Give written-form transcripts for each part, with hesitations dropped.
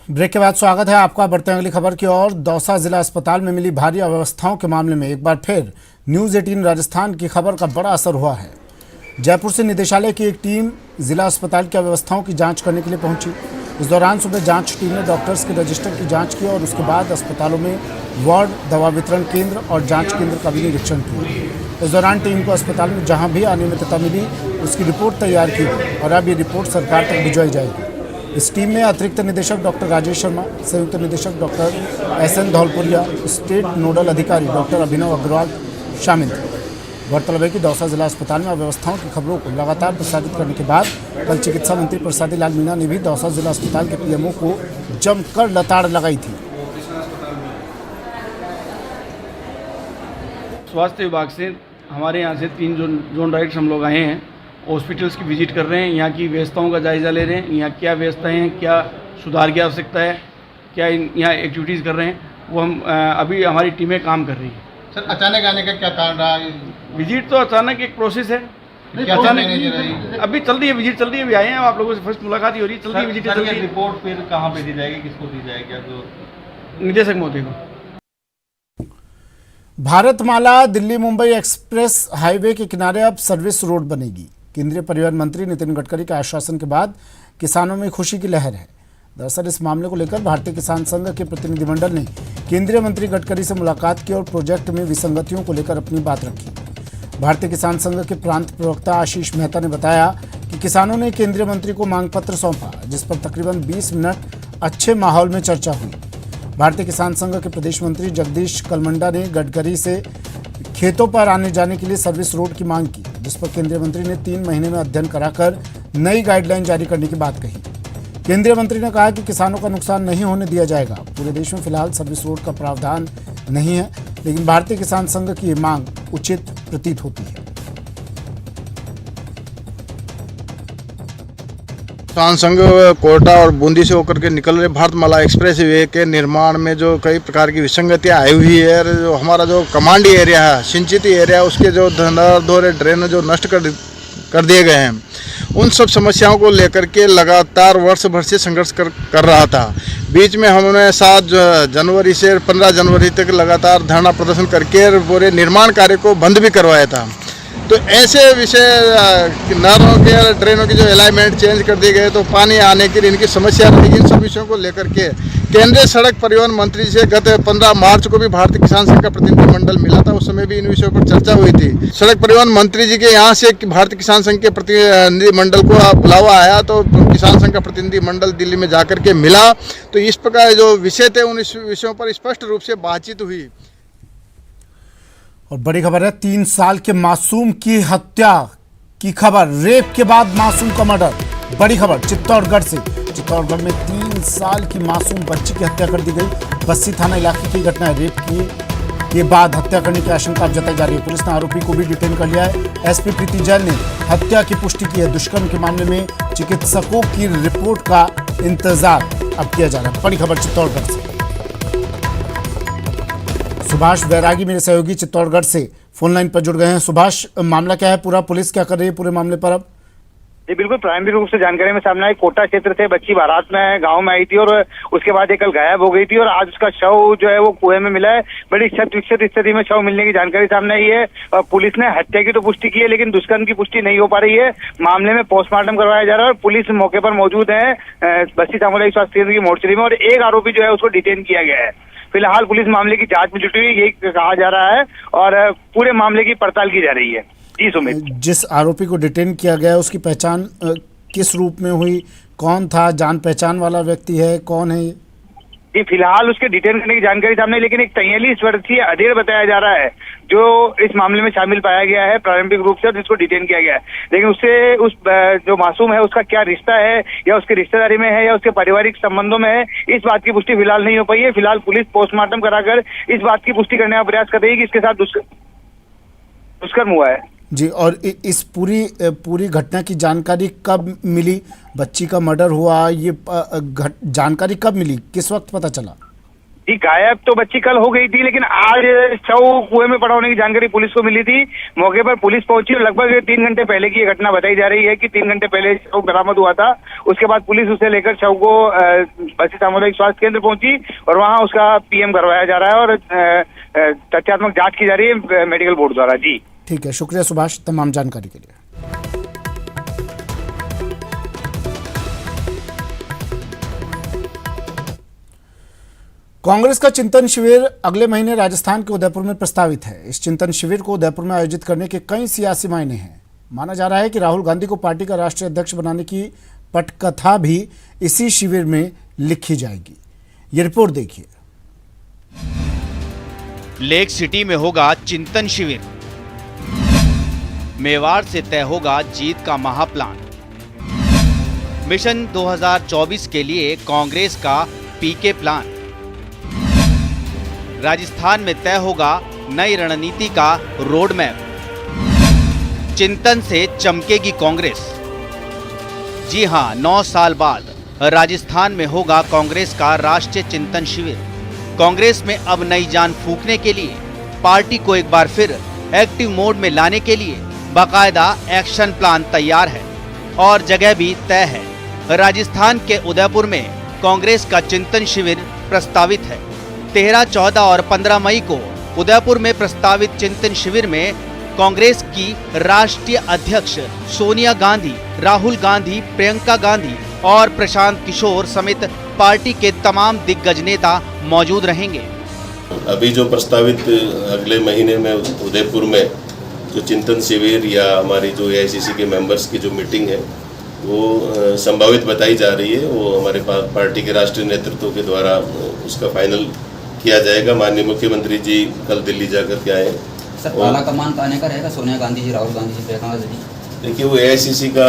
Break के बाद स्वागत है आपका। बढ़ते हैं अगली खबर की ओर। दौसा जिला अस्पताल में मिली भारी अव्यवस्थाओं के मामले में एक बार फिर न्यूज़ 18 राजस्थान की खबर का बड़ा असर हुआ है। जयपुर से निदेशालय की एक टीम जिला अस्पताल की अव्यवस्थाओं की जांच करने के लिए पहुंची। इस दौरान सुबह जांच टीम ने डॉक्टर्स के रजिस्टर की जांच की और उसके बाद अस्पतालों में वार्ड, दवा वितरण केंद्र और जाँच केंद्र का भी निरीक्षण किया। इस दौरान टीम को अस्पताल में जहाँ भी अनियमितता मिली उसकी रिपोर्ट तैयार की और अब ये रिपोर्ट सरकार तक भिजवाई जाएगी। इस टीम में अतिरिक्त निदेशक डॉक्टर राजेश शर्मा, संयुक्त निदेशक doctor SN Dhaulpuriya, state nodal अधिकारी डॉक्टर अभिनव अग्रवाल शामिल थे। गौरतलब है कि दौसा जिला अस्पताल में अव्यवस्थाओं की खबरों को लगातार प्रसारित करने के बाद कल चिकित्सा मंत्री प्रसादी लाल मीणा ने भी दौसा जिला अस्पताल के पीएमओ को जमकर लताड़ लगाई थी। स्वास्थ्य विभाग से हमारे यहाँ से 3 जोन डायरेक्ट हम लोग आए हैं। हॉस्पिटल्स की विजिट कर रहे हैं, यहाँ की व्यवस्थाओं का जायज़ा ले रहे हैं, यहाँ क्या व्यवस्थाएं हैं, क्या सुधार की आवश्यकता है, क्या यहाँ एक्टिविटीज़ कर रहे हैं, वो हम अभी हमारी टीमें काम कर रही हैं। सर, अचानक आने का क्या कारण रहा? विजिट तो अचानक एक प्रोसेस है, अचानक अभी चल रही है विजिट, चल रही है। अभी आए हैं, आप लोगों से फर्स्ट मुलाकात ही हो रही है, चल रही है विजिट। रिपोर्ट फिर कहाँ पे दी जाएगी, किसको दी जाएगी? तो निदेशक महोदय को। भारतमाला दिल्ली मुंबई एक्सप्रेस हाईवे के किनारे अब सर्विस रोड बनेगी। केंद्रीय परिवहन मंत्री नितिन गडकरी के आश्वासन के बाद किसानों में खुशी की लहर है। दरअसल इस मामले को लेकर भारतीय किसान संघ के प्रतिनिधिमंडल ने केंद्रीय मंत्री गडकरी से मुलाकात की और प्रोजेक्ट में विसंगतियों को लेकर अपनी बात रखी। भारतीय किसान संघ के प्रांत प्रवक्ता आशीष मेहता ने बताया कि किसानों ने केंद्रीय मंत्री को मांग पत्र सौंपा, जिस पर तकरीबन 20 मिनट अच्छे माहौल में चर्चा हुई। भारतीय किसान संघ के प्रदेश मंत्री जगदीश कलमंडा ने गडकरी से खेतों पर आने जाने के लिए सर्विस रोड की मांग की, जिस पर केंद्रीय मंत्री ने 3 महीने में अध्ययन कराकर नई गाइडलाइन जारी करने की बात कही। केंद्रीय मंत्री ने कहा कि किसानों का नुकसान नहीं होने दिया जाएगा। पूरे देश में फिलहाल सर्विस रोड का प्रावधान नहीं है, लेकिन भारतीय किसान संघ की ये मांग उचित प्रतीत होती है। किसान संघ कोटा और बूंदी से होकर के निकल रहे भारतमाला एक्सप्रेस वे के निर्माण में जो कई प्रकार की विसंगतियां आई हुई है, जो हमारा जो कमांडी एरिया है, सिंचित एरिया, उसके जो धंधाधोरे ड्रेन जो नष्ट कर दिए गए हैं, उन सब समस्याओं को लेकर के लगातार वर्ष भर से संघर्ष कर रहा था। बीच में हमने 7 जनवरी से 15 जनवरी तक लगातार धरना प्रदर्शन करके पूरे निर्माण कार्य को बंद भी करवाया था। तो ऐसे विषय, नहरों के ड्रेनों की जो अलाइनमेंट चेंज कर दिए गए, तो पानी आने की इनकी समस्या रही। इन सब विषयों को लेकर के केंद्रीय सड़क परिवहन मंत्री से गत 15 मार्च को भी भारतीय किसान संघ का प्रतिनिधिमंडल मिला था। उस समय भी इन विषयों पर चर्चा हुई थी। सड़क परिवहन मंत्री जी के यहाँ से भारतीय किसान संघ के प्रतिनिधिमंडल को बुलावा आया, तो किसान संघ का प्रतिनिधिमंडल दिल्ली में जाकर के मिला। तो इस प्रकार जो विषय थे, उन विषयों पर स्पष्ट रूप से बातचीत हुई। और बड़ी खबर है, 3 साल के मासूम की हत्या की खबर। रेप के बाद मासूम का मर्डर। बड़ी खबर चित्तौड़गढ़ से। चित्तौड़गढ़ में 3 साल की मासूम बच्ची की हत्या कर दी गई। बस्सी थाना इलाके की घटना है। रेप के बाद हत्या करने की आशंका अब जताई जा रही है। पुलिस ने आरोपी को भी डिटेन कर लिया है। एसपी प्रीति जैन ने हत्या की पुष्टि की है। दुष्कर्म के मामले में चिकित्सकों की रिपोर्ट का इंतजार अब किया जा रहा है। बड़ी खबर चित्तौड़गढ़ से। सुभाष बैरागी मेरे सहयोगी चित्तौड़गढ़ से फोन लाइन पर जुड़ गए हैं। सुभाष, मामला क्या है पूरा, पुलिस क्या कर रही है पूरे मामले पर अब? जी बिल्कुल, प्राइमरी रूप से जानकारी में सामने आई। कोटा क्षेत्र से बच्ची बारात में गांव में आई थी और उसके बाद कल गायब हो गई थी और आज उसका शव जो है वो कुएं में मिला है। बड़ी क्षत विक्षत स्थिति में शव मिलने की जानकारी सामने आई है। और पुलिस ने हत्या की तो पुष्टि की है, लेकिन दुष्कर्म की पुष्टि नहीं हो पा रही है। मामले में पोस्टमार्टम करवाया जा रहा है और पुलिस मौके पर मौजूद है बस्सी सामुदायिक स्वास्थ्य केंद्र की मोर्चरी में, और एक आरोपी जो है उसको डिटेन किया गया है। फिलहाल पुलिस मामले की जांच में जुटी हुई, यही कहा जा रहा है, और पूरे मामले की पड़ताल की जा रही है। जी सुमित, जिस आरोपी को डिटेन किया गया है उसकी पहचान किस रूप में हुई? कौन था? जान पहचान वाला व्यक्ति है? कौन है? जी फिलहाल उसके डिटेन करने की जानकारी सामने, लेकिन एक 43 वर्षीय अधेड़ बताया जा रहा है जो इस मामले में शामिल पाया गया है प्रारंभिक रूप से, जिसको डिटेन किया गया है। लेकिन उससे उस जो मासूम है उसका क्या रिश्ता है, या उसके रिश्तेदारी में है, या उसके पारिवारिक संबंधों में है, इस बात की पुष्टि फिलहाल नहीं हो पाई है। फिलहाल पुलिस पोस्टमार्टम कराकर इस बात की पुष्टि करने का प्रयास कर रही है कि इसके साथ दुष्कर्म हुआ है। जी, और इस पूरी घटना की जानकारी कब मिली? बच्ची का मर्डर हुआ, ये जानकारी कब मिली, किस वक्त पता चला? जी, गायब तो बच्ची कल हो गई थी, लेकिन आज शव कुएं में पड़ा होने की जानकारी पुलिस को मिली थी। मौके पर पुलिस पहुंची और लगभग 3 घंटे पहले की ये घटना बताई जा रही है कि 3 घंटे पहले शव बरामद हुआ था। उसके बाद पुलिस उसे लेकर शव को बस्ती सामुदायिक स्वास्थ्य केंद्र पहुंची और वहां उसका पीएम करवाया जा रहा है और तथ्यात्मक जांच की जा रही है मेडिकल बोर्ड द्वारा। जी ठीक है, शुक्रिया सुभाष तमाम जानकारी के लिए। कांग्रेस का चिंतन शिविर अगले महीने राजस्थान के उदयपुर में प्रस्तावित है। इस चिंतन शिविर को उदयपुर में आयोजित करने के कई सियासी मायने हैं। माना जा रहा है कि राहुल गांधी को पार्टी का राष्ट्रीय अध्यक्ष बनाने की पटकथा भी इसी शिविर में लिखी जाएगी। ये रिपोर्ट देखिए। लेक सिटी में होगा चिंतन शिविर। मेवाड़ से तय होगा जीत का महाप्लान। मिशन 2024 के लिए कांग्रेस का पीके प्लान। राजस्थान में तय होगा नई रणनीति का रोड मैप। चिंतन से चमकेगी कांग्रेस। जी हां, 9 साल बाद राजस्थान में होगा कांग्रेस का राष्ट्रीय चिंतन शिविर। कांग्रेस में अब नई जान फूंकने के लिए, पार्टी को एक बार फिर एक्टिव मोड में लाने के लिए बाकायदा एक्शन प्लान तैयार है और जगह भी तय है। राजस्थान के उदयपुर में कांग्रेस का चिंतन शिविर प्रस्तावित है। 13, 14 और 15 मई को उदयपुर में प्रस्तावित चिंतन शिविर में कांग्रेस की राष्ट्रीय अध्यक्ष सोनिया गांधी, राहुल गांधी, प्रियंका गांधी और प्रशांत किशोर समेत पार्टी के तमाम दिग्गज नेता मौजूद रहेंगे। अभी जो प्रस्तावित अगले महीने में उदयपुर में जो चिंतन शिविर या हमारी जो एआईसीसी के मेंबर्स की जो मीटिंग है वो संभावित बताई जा रही है, वो हमारे पार्टी के राष्ट्रीय नेतृत्व के द्वारा उसका फाइनल किया जाएगा। माननीय मुख्यमंत्री जी कल दिल्ली जाकर के आए। सर, काला कमान कहने का रहेगा सोनिया गांधी जी, राहुल गांधी जी, प्रियंका गांधी जी। देखिए, वो एआईसीसी का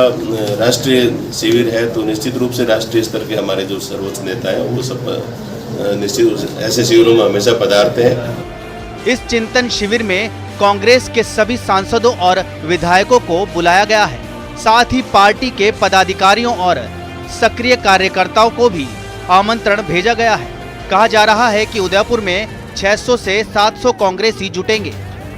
राष्ट्रीय शिविर है तो निश्चित रूप से राष्ट्रीय स्तर के हमारे जो सर्वोच्च नेता हैं वो सब निश्चित ऐसे शिविरों में हमेशा पधारते हैं। इस चिंतन शिविर में कांग्रेस के सभी सांसदों और विधायकों को बुलाया गया है। साथ ही पार्टी के पदाधिकारियों और सक्रिय कार्यकर्ताओं को भी आमंत्रण भेजा गया है। कहा जा रहा है कि उदयपुर में 600 से 700 कांग्रेसी जुटेंगे।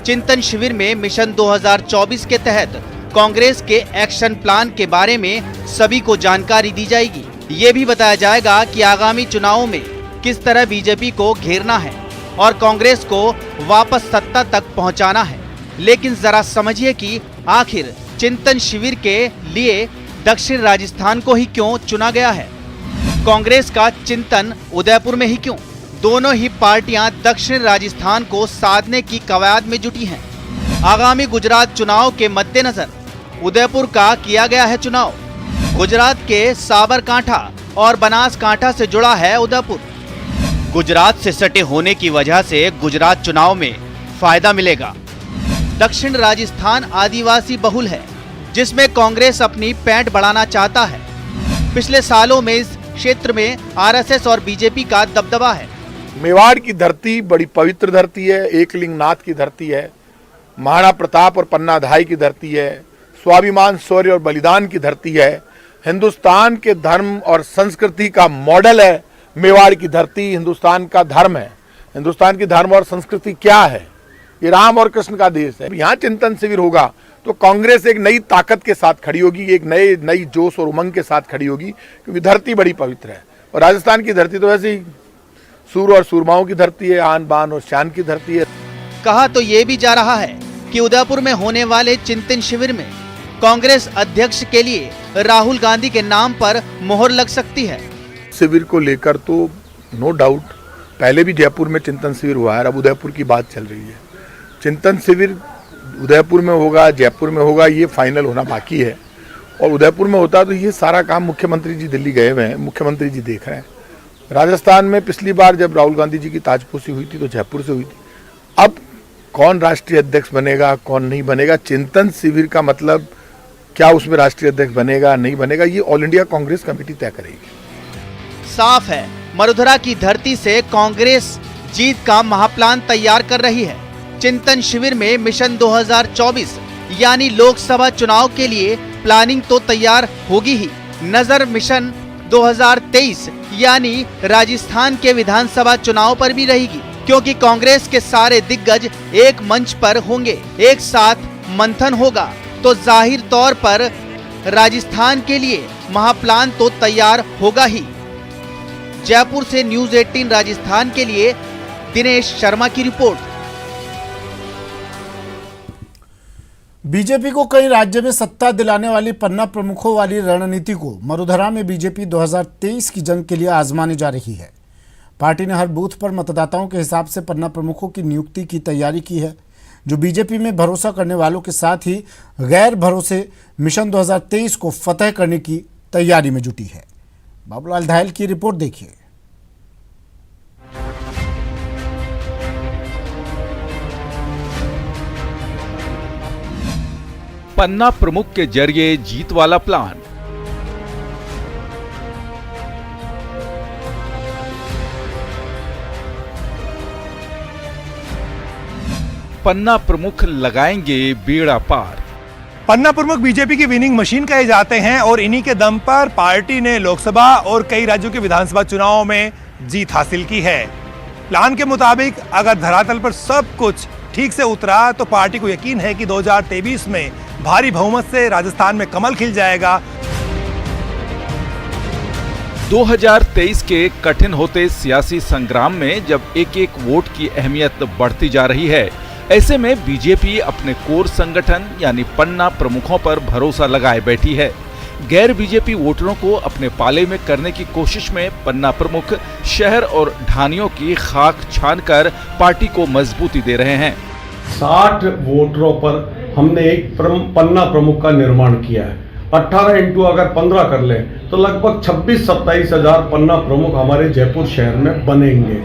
चिंतन शिविर में मिशन 2024 के तहत कांग्रेस के एक्शन प्लान के बारे में सभी को जानकारी दी जाएगी। ये भी बताया जाएगा कि आगामी चुनावों में किस तरह बीजेपी को घेरना है और कांग्रेस को वापस सत्ता तक पहुंचाना है। लेकिन जरा समझिए कि आखिर चिंतन शिविर के लिए दक्षिण राजस्थान को ही क्यों चुना गया है। कांग्रेस का चिंतन उदयपुर में ही क्यों? दोनों ही पार्टियां दक्षिण राजस्थान को साधने की कवायद में जुटी हैं। आगामी गुजरात चुनाव के मद्देनजर उदयपुर का किया गया है चुनाव। गुजरात के साबरकांठा और बनासकांठा से जुड़ा है उदयपुर। गुजरात से सटे होने की वजह से गुजरात चुनाव में फायदा मिलेगा। दक्षिण राजस्थान आदिवासी बहुल है, जिसमें कांग्रेस अपनी पैठ बढ़ाना चाहता है। पिछले सालों में इस क्षेत्र में आरएसएस और बीजेपी का दबदबा है। मेवाड़ की धरती बड़ी पवित्र धरती है, एकलिंग नाथ की धरती है, महाराणा प्रताप और पन्नाधाई की धरती है, स्वाभिमान, शौर्य और बलिदान की धरती है। हिंदुस्तान के धर्म और संस्कृति का मॉडल है मेवाड़ की धरती। हिंदुस्तान का धर्म है। हिंदुस्तान की धर्म और संस्कृति क्या है? ये राम और कृष्ण का देश है। यहाँ चिंतन शिविर होगा तो कांग्रेस एक नई ताकत के साथ खड़ी होगी, एक नई जोश और उमंग के साथ खड़ी होगी, क्योंकि धरती बड़ी पवित्र है। और राजस्थान की धरती तो वैसे ही सूर और सूरमाओं की धरती है, आन बान और शान की धरती है। कहा तो ये भी जा रहा है कि उदयपुर में होने वाले चिंतन शिविर में कांग्रेस अध्यक्ष के लिए राहुल गांधी के नाम पर मोहर लग सकती है। शिविर को लेकर तो नो डाउट पहले भी जयपुर में चिंतन शिविर हुआ है, अब उदयपुर की बात चल रही है। चिंतन शिविर उदयपुर में होगा, जयपुर में होगा, ये फाइनल होना बाकी है। और उदयपुर में होता तो ये सारा काम मुख्यमंत्री जी दिल्ली गए हुए हैं, मुख्यमंत्री जी देख रहे हैं। राजस्थान में पिछली बार जब राहुल गांधी जी की ताजपोशी हुई थी तो जयपुर से हुई थी। अब कौन राष्ट्रीय अध्यक्ष बनेगा, कौन नहीं बनेगा, चिंतन शिविर का मतलब क्या उसमें राष्ट्रीय अध्यक्ष बनेगा नहीं बनेगा, ये ऑल इंडिया कांग्रेस कमेटी तय करेगी। साफ है, मरुधरा की धरती से कांग्रेस जीत का महाप्लान तैयार कर रही है। चिंतन शिविर में मिशन 2024 यानी लोकसभा चुनाव के लिए प्लानिंग तो तैयार होगी ही। नजर मिशन 2023 यानी राजस्थान के विधानसभा चुनाव पर भी रहेगी, क्योंकि कांग्रेस के सारे दिग्गज एक मंच पर होंगे, एक साथ मंथन होगा, तो जाहिर तौर पर राजस्थान के लिए महाप्लान तो तैयार होगा ही। जयपुर से न्यूज़ 18 राजस्थान के लिए दिनेश शर्मा की रिपोर्ट। बीजेपी को कई राज्य में सत्ता दिलाने वाली पन्ना प्रमुखों वाली रणनीति को मरुधरा में बीजेपी 2023 की जंग के लिए आजमाने जा रही है। पार्टी ने हर बूथ पर मतदाताओं के हिसाब से पन्ना प्रमुखों की नियुक्ति की तैयारी की है, जो बीजेपी में भरोसा करने वालों के साथ ही गैर भरोसे मिशन 2023 को फतह करने की तैयारी में जुटी है। बाबूलाल धायल की रिपोर्ट देखिए। पन्ना प्रमुख के जरिए जीत वाला प्लान। पन्ना प्रमुख लगाएंगे बेड़ा पार। पन्ना प्रमुख बीजेपी की विनिंग मशीन कहे जाते हैं और इन्हीं के दम पर पार्टी ने लोकसभा और कई राज्यों के विधानसभा चुनावों में जीत हासिल की है। प्लान के मुताबिक अगर धरातल पर सब कुछ ठीक से उतरा तो पार्टी को यकीन है कि 2023 में भारी बहुमत से राजस्थान में कमल खिल जाएगा। 2023 के कठिन होते सियासी संग्राम में जब एक एक वोट की अहमियत बढ़ती जा रही है, ऐसे में बीजेपी अपने कोर संगठन यानी पन्ना प्रमुखों पर भरोसा लगाए बैठी है। गैर बीजेपी वोटरों को अपने पाले में करने की कोशिश में पन्ना प्रमुख शहर और ढानियों की खाक छानकर पार्टी को मजबूती दे रहे हैं। 60 वोटरों पर हमने एक पन्ना प्रमुख का निर्माण किया है। 18 इंटू अगर 15 कर ले तो लगभग 26-27 हजार पन्ना प्रमुख हमारे जयपुर शहर में बनेंगे।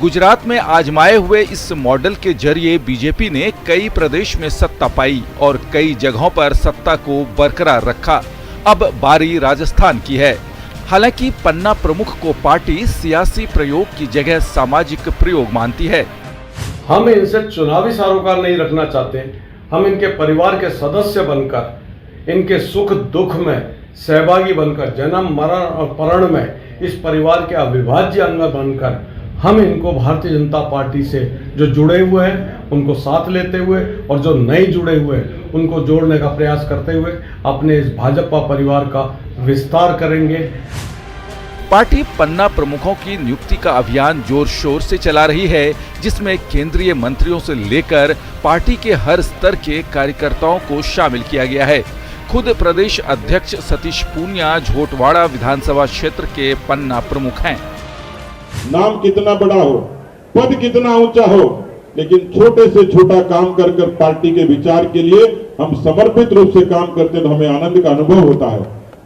गुजरात में आजमाए हुए इस मॉडल के जरिए बीजेपी ने कई प्रदेश में सत्ता पाई और कई जगहों पर सत्ता को बरकरार रखा। अब बारी राजस्थान की है। हालांकि पन्ना प्रमुख को पार्टी सियासी प्रयोग की जगह सामाजिक प्रयोग मानती है। हम इनसे चुनावी सरोकार नहीं रखना चाहते। हम इनके परिवार के सदस्य बनकर, इनके सुख दुख में सहभागी बनकर, जन्म मरण और परण में इस परिवार के अविभाज्य अंग बनकर हम इनको भारतीय जनता पार्टी से जो जुड़े हुए हैं उनको साथ लेते हुए और जो नहीं जुड़े हुए उनको जोड़ने का प्रयास करते हुए अपने इस भाजपा परिवार का विस्तार करेंगे। पार्टी पन्ना प्रमुखों की नियुक्ति का अभियान जोर शोर से चला रही है, जिसमें केंद्रीय मंत्रियों से लेकर पार्टी के हर स्तर के कार्यकर्ताओं को शामिल किया गया है। खुद प्रदेश अध्यक्ष सतीश पूनिया झोटवाड़ा विधानसभा क्षेत्र के पन्ना प्रमुख हैं। नाम कितना बड़ा हो, पद कितना ऊंचा हो, लेकिन छोटे से छोटा काम कर कर पार्टी के विचार के लिए हम समर्पित रूप से काम करते हैं तो हमें आनंद का अनुभव होता है।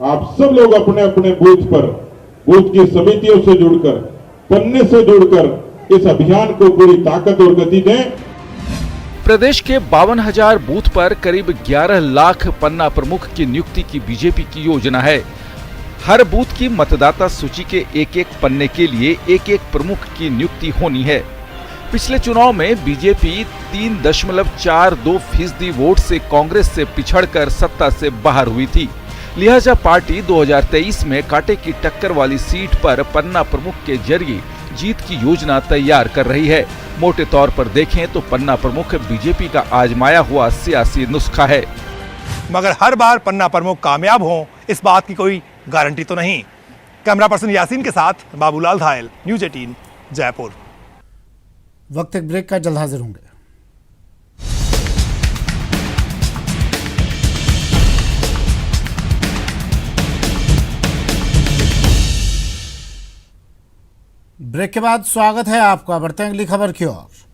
आप सब लोग अपने अपने बूथ पर, बूथ की समितियों से जुड़कर, पन्ने से जुड़कर इस अभियान को पूरी ताकत और गति दें। प्रदेश के 52,000 बूथ पर करीब 11 लाख पन्ना प्रमुख की नियुक्ति की बीजेपी की योजना है। हर बूथ की मतदाता सूची के एक एक पन्ने के लिए एक एक प्रमुख की नियुक्ति होनी है। पिछले चुनाव में बीजेपी 3.42% वोट से कांग्रेस से पिछड़कर सत्ता से बाहर हुई थी। लिहाजा पार्टी 2023 में कांटे की टक्कर वाली सीट पर पन्ना प्रमुख के जरिए जीत की योजना तैयार कर रही है। मोटे तौर पर देखें तो पन्ना प्रमुख बीजेपी का आजमाया हुआ सियासी नुस्खा है, मगर हर बार पन्ना प्रमुख कामयाब हों इस बात की कोई गारंटी तो नहीं। कैमरा पर्सन यासीन के साथ बाबूलाल धायल, न्यूज़ 18 जयपुर। वक्त एक ब्रेक का, जल्द हाजिर होंगे। ब्रेक के बाद स्वागत है आपका। बढ़ते हैं अगली खबर की ओर।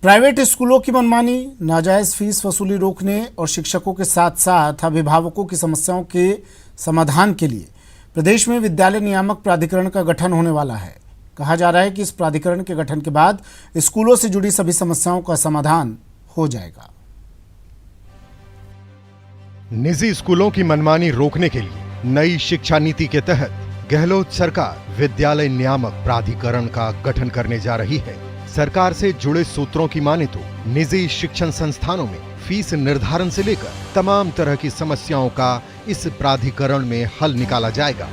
प्राइवेट स्कूलों की मनमानी, नाजायज फीस वसूली रोकने और शिक्षकों के साथ साथ अभिभावकों की समस्याओं के समाधान के लिए प्रदेश में विद्यालय नियामक प्राधिकरण का गठन होने वाला है। कहा जा रहा है कि इस प्राधिकरण के गठन के बाद स्कूलों से जुड़ी सभी समस्याओं का समाधान हो जाएगा। निजी स्कूलों की मनमानी रोकने के लिए नई शिक्षा नीति के तहत गहलोत सरकार विद्यालय नियामक प्राधिकरण का गठन करने जा रही है। सरकार से जुड़े सूत्रों की माने तो निजी शिक्षण संस्थानों में फीस निर्धारण से लेकर तमाम तरह की समस्याओं का इस प्राधिकरण में हल निकाला जाएगा।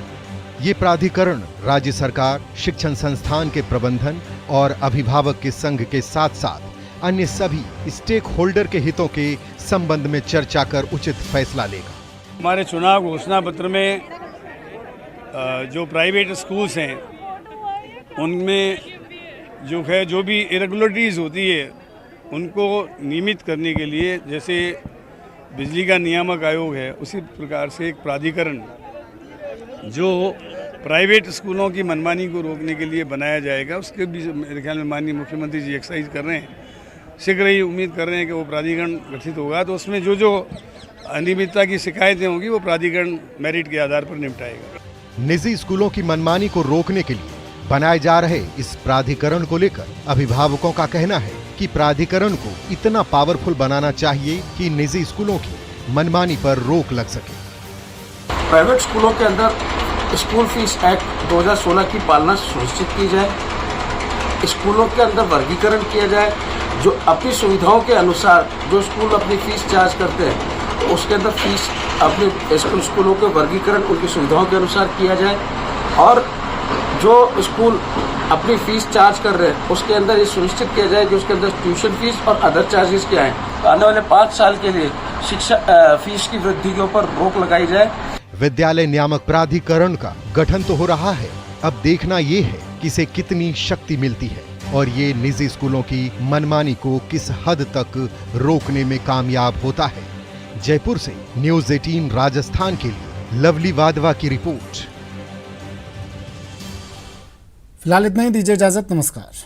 ये प्राधिकरण राज्य सरकार, शिक्षण संस्थान के प्रबंधन और अभिभावक के संघ के साथ साथ अन्य सभी स्टेक होल्डर के हितों के संबंध में चर्चा कर उचित फैसला लेगा। हमारे चुनाव घोषणा पत्र में जो प्राइवेट स्कूल्स हैं उनमें जो भी इरेगुलरिटीज़ होती है उनको नियमित करने के लिए, जैसे बिजली का नियामक आयोग है, उसी प्रकार से एक प्राधिकरण जो प्राइवेट स्कूलों की मनमानी को रोकने के लिए बनाया जाएगा, उसके भी मेरे ख्याल में माननीय मुख्यमंत्री जी एक्सरसाइज कर रहे हैं। शीघ्र ही उम्मीद कर रहे हैं कि वो प्राधिकरण गठित होगा, तो उसमें जो अनियमितता की शिकायतें होंगी वो प्राधिकरण मेरिट के आधार पर निपटाएगा। निजी स्कूलों की मनमानी को रोकने के लिए बनाए जा रहे इस प्राधिकरण को लेकर अभिभावकों का कहना है कि प्राधिकरण को इतना पावरफुल बनाना चाहिए कि निजी स्कूलों की मनमानी पर रोक लग सके। प्राइवेट स्कूलों के अंदर स्कूल फीस एक्ट 2016 की पालना सुनिश्चित की जाए। स्कूलों के अंदर वर्गीकरण किया जाए, जो अपनी सुविधाओं के अनुसार जो स्कूल अपनी फीस चार्ज करते हैं तो उसके अंदर फीस अपने स्कूलों के वर्गीकरण उनकी सुविधाओं के अनुसार किया जाए, और जो स्कूल अपनी फीस चार्ज कर रहे हैं उसके अंदर ये सुनिश्चित किया जाए कि उसके अंदर ट्यूशन फीस और अदर चार्जेस क्या हैं। तो आने वाले 5 साल के लिए शिक्षा फीस की वृद्धि के ऊपर रोक लगाई जाए। विद्यालय नियामक प्राधिकरण का गठन तो हो रहा है, अब देखना ये है कि इसे कितनी शक्ति मिलती है और ये निजी स्कूलों की मनमानी को किस हद तक रोकने में कामयाब होता है। जयपुर से न्यूज़ 18 राजस्थान के लिए लवली वाधवा की रिपोर्ट। फिलहाल इतना ही, दीजिए इजाजत, नमस्कार।